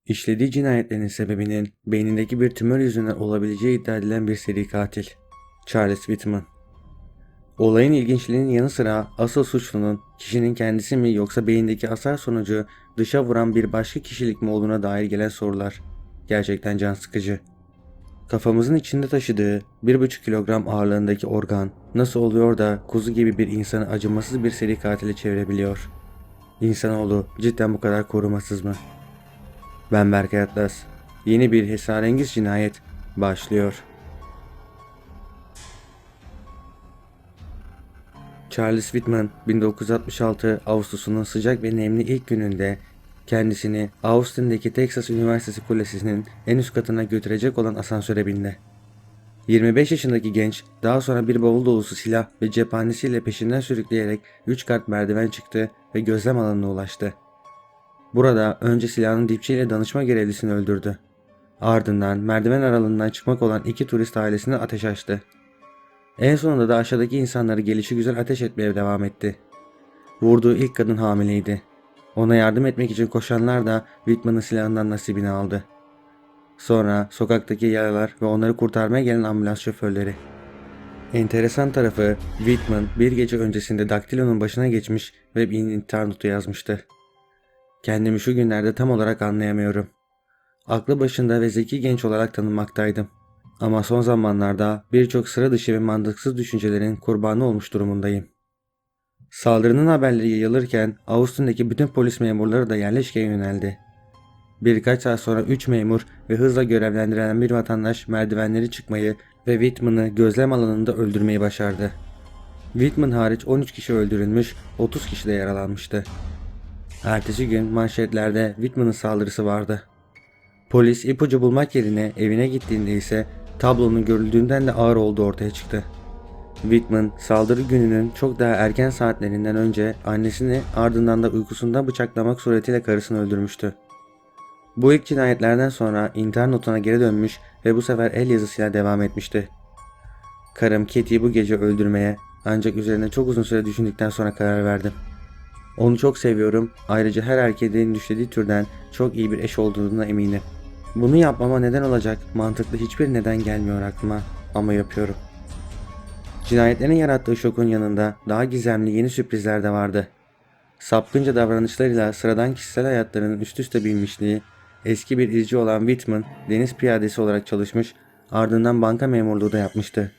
İşlediği cinayetlerin sebebinin beynindeki bir tümör yüzünden olabileceği iddia edilen bir seri katil. Charles Whitman. Olayın ilginçliğinin yanı sıra asıl suçlunun kişinin kendisi mi yoksa beyindeki hasar sonucu dışa vuran bir başka kişilik mi olduğuna dair gelen sorular. Gerçekten can sıkıcı. Kafamızın içinde taşıdığı 1,5 kilogram ağırlığındaki organ nasıl oluyor da kuzu gibi bir insanı acımasız bir seri katile çevirebiliyor? İnsanoğlu cidden bu kadar korumasız mı? Ben Berkay Atlas. Yeni bir esrarengiz cinayet başlıyor. Charles Whitman 1966 Ağustos'unun sıcak ve nemli ilk gününde kendisini Austin'deki Texas Üniversitesi Kulesi'nin en üst katına götürecek olan asansöre bindi. 25 yaşındaki genç daha sonra bir bavul dolusu silah ve cephanesiyle peşinden sürükleyerek 3 kat merdiven çıktı ve gözlem alanına ulaştı. Burada önce silahının dipçiyle danışma görevlisini öldürdü. Ardından merdiven aralığından çıkmak olan 2 turist ailesine ateş açtı. En sonunda da aşağıdaki insanları gelişigüzel ateş etmeye devam etti. Vurduğu ilk kadın hamileydi. Ona yardım etmek için koşanlar da Whitman'ın silahından nasibini aldı. Sonra sokaktaki yaralar ve onları kurtarmaya gelen ambulans şoförleri. Enteresan tarafı Whitman bir gece öncesinde daktilonun başına geçmiş ve bir intihar notu yazmıştı. Kendimi şu günlerde tam olarak anlayamıyorum. Aklı başında ve zeki genç olarak tanınmaktaydım. Ama son zamanlarda birçok sıra dışı ve mantıksız düşüncelerin kurbanı olmuş durumundayım. Saldırının haberleri yayılırken Austin'deki bütün polis memurları da yerleşkeye yöneldi. Birkaç saat sonra 3 memur ve hızla görevlendirilen bir vatandaş merdivenleri çıkmayı ve Whitman'ı gözlem alanında öldürmeyi başardı. Whitman hariç 13 kişi öldürülmüş, 30 kişi de yaralanmıştı. Ertesi gün manşetlerde Whitman'ın saldırısı vardı. Polis ipucu bulmak yerine evine gittiğinde ise tablonun görüldüğünden de ağır olduğu ortaya çıktı. Whitman saldırı gününün çok daha erken saatlerinden önce annesini ardından da uykusundan bıçaklamak suretiyle karısını öldürmüştü. Bu ilk cinayetlerden sonra intihar notuna geri dönmüş ve bu sefer el yazısıyla devam etmişti. Karım Kate'i bu gece öldürmeye ancak üzerine çok uzun süre düşündükten sonra karar verdim. Onu çok seviyorum, ayrıca her erkeğin düşlediği türden çok iyi bir eş olduğuna eminim. Bunu yapmama neden olacak mantıklı hiçbir neden gelmiyor aklıma ama yapıyorum. Cinayetlerin yarattığı şokun yanında daha gizemli yeni sürprizler de vardı. Sapkınca davranışlarıyla sıradan kişisel hayatlarının üst üste binmişliği, eski bir izci olan Whitman deniz piyadesi olarak çalışmış, ardından banka memurluğu da yapmıştı.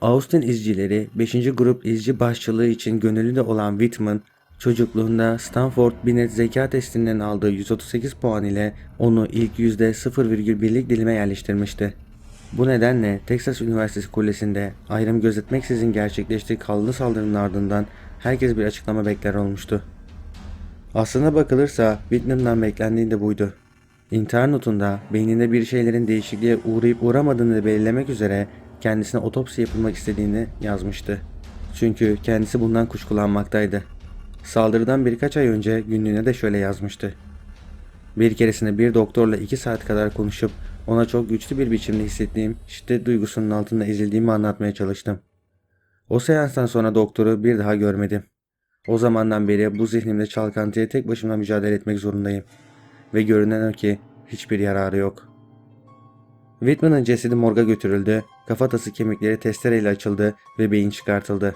Austin izcileri 5. grup izci başçılığı için gönüllü de olan Whitman, çocukluğunda Stanford Binet zeka testinden aldığı 138 puan ile onu ilk %0,1'lik dilime yerleştirmişti. Bu nedenle Texas Üniversitesi Kulesi'nde ayrım gözetmeksizin gerçekleştiği kanlı saldırının ardından herkes bir açıklama bekler olmuştu. Aslına bakılırsa Whitman'dan beklendiği de buydu. İntihar notunda beyninde bir şeylerin değişikliğe uğrayıp uğramadığını belirlemek üzere kendisine otopsi yapılmak istediğini yazmıştı. Çünkü kendisi bundan kuşkulanmaktaydı. Saldırıdan birkaç ay önce günlüğüne de şöyle yazmıştı. Bir keresinde bir doktorla 2 saat kadar konuşup ona çok güçlü bir biçimde hissettiğim şiddet duygusunun altında ezildiğimi anlatmaya çalıştım. O seanstan sonra doktoru bir daha görmedim. O zamandan beri bu zihnimde çalkantıya tek başıma mücadele etmek zorundayım. Ve görünen o ki hiçbir yararı yok. Whitman'ın cesedi morga götürüldü, kafatası kemikleri testereyle açıldı ve beyin çıkartıldı.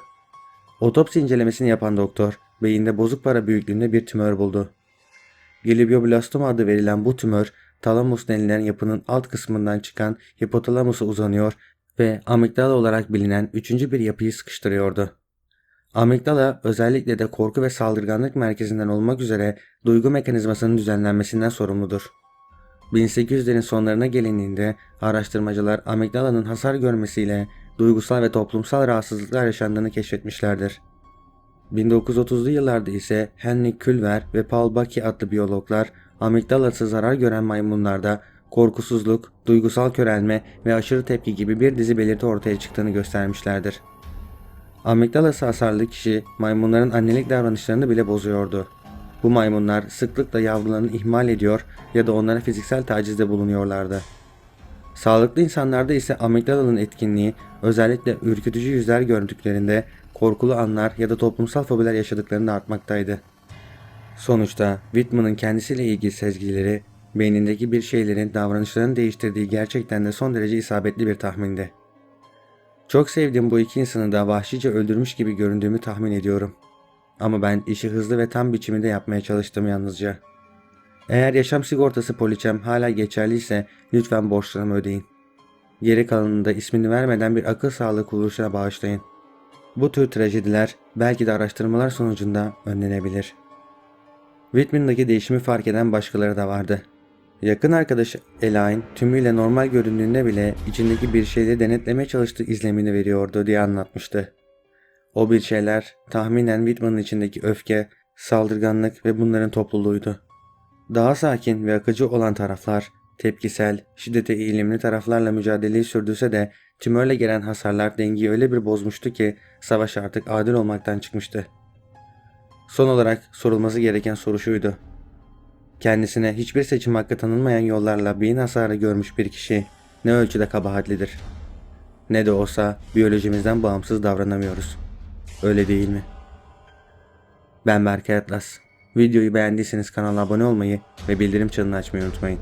Otopsi incelemesini yapan doktor, beyinde bozuk para büyüklüğünde bir tümör buldu. Glioblastoma adı verilen bu tümör, talamus denilen yapının alt kısmından çıkan hipotalamusa uzanıyor ve amigdala olarak bilinen üçüncü bir yapıyı sıkıştırıyordu. Amigdala özellikle de korku ve saldırganlık merkezinden olmak üzere duygu mekanizmasının düzenlenmesinden sorumludur. 1800'lerin sonlarına gelindiğinde araştırmacılar amigdalanın hasar görmesiyle duygusal ve toplumsal rahatsızlıklar yaşandığını keşfetmişlerdir. 1930'lu yıllarda ise Henry Culver ve Paul Bucky adlı biyologlar amigdalası zarar gören maymunlarda korkusuzluk, duygusal körelme ve aşırı tepki gibi bir dizi belirti ortaya çıktığını göstermişlerdir. Amigdalası hasarlı kişi maymunların annelik davranışlarını bile bozuyordu. Bu maymunlar sıklıkla yavrularını ihmal ediyor ya da onlara fiziksel tacizde bulunuyorlardı. Sağlıklı insanlarda ise amigdalanın etkinliği özellikle ürkütücü yüzler gördüklerinde, korkulu anlar ya da toplumsal fobiler yaşadıklarında artmaktaydı. Sonuçta Whitman'ın kendisiyle ilgili sezgileri Beynindeki bir şeylerin davranışlarını değiştirdiği gerçekten de son derece isabetli bir tahmindi. Çok sevdiğim bu iki insanı da vahşice öldürmüş gibi göründüğümü tahmin ediyorum. Ama ben işi hızlı ve tam biçimde yapmaya çalıştım yalnızca. Eğer yaşam sigortası poliçem hala geçerliyse lütfen borçlarımı ödeyin. Geri kalanını da ismini vermeden bir akıl sağlığı kuruluşuna bağışlayın. Bu tür trajediler belki de araştırmalar sonucunda önlenebilir. Whitman'daki değişimi fark eden başkaları da vardı. Yakın arkadaşı Elaine tümüyle normal göründüğünde bile içindeki bir şeyleri denetlemeye çalıştığı izlemini veriyordu diye anlatmıştı. O bir şeyler tahminen Whitman'ın içindeki öfke, saldırganlık ve bunların topluluğuydu. Daha sakin ve akıcı olan taraflar, tepkisel, şiddete eğilimli taraflarla mücadeleyi sürdürse de tümörle gelen hasarlar dengeyi öyle bir bozmuştu ki savaş artık adil olmaktan çıkmıştı. Son olarak sorulması gereken soru şuydu. Kendisine hiçbir seçim hakkı tanınmayan yollarla beyin hasarı görmüş bir kişi ne ölçüde kabahatlidir? Ne de olsa biyolojimizden bağımsız davranamıyoruz. Öyle değil mi? Ben Berkay Atlas. Videoyu beğendiyseniz kanala abone olmayı ve bildirim çanını açmayı unutmayın.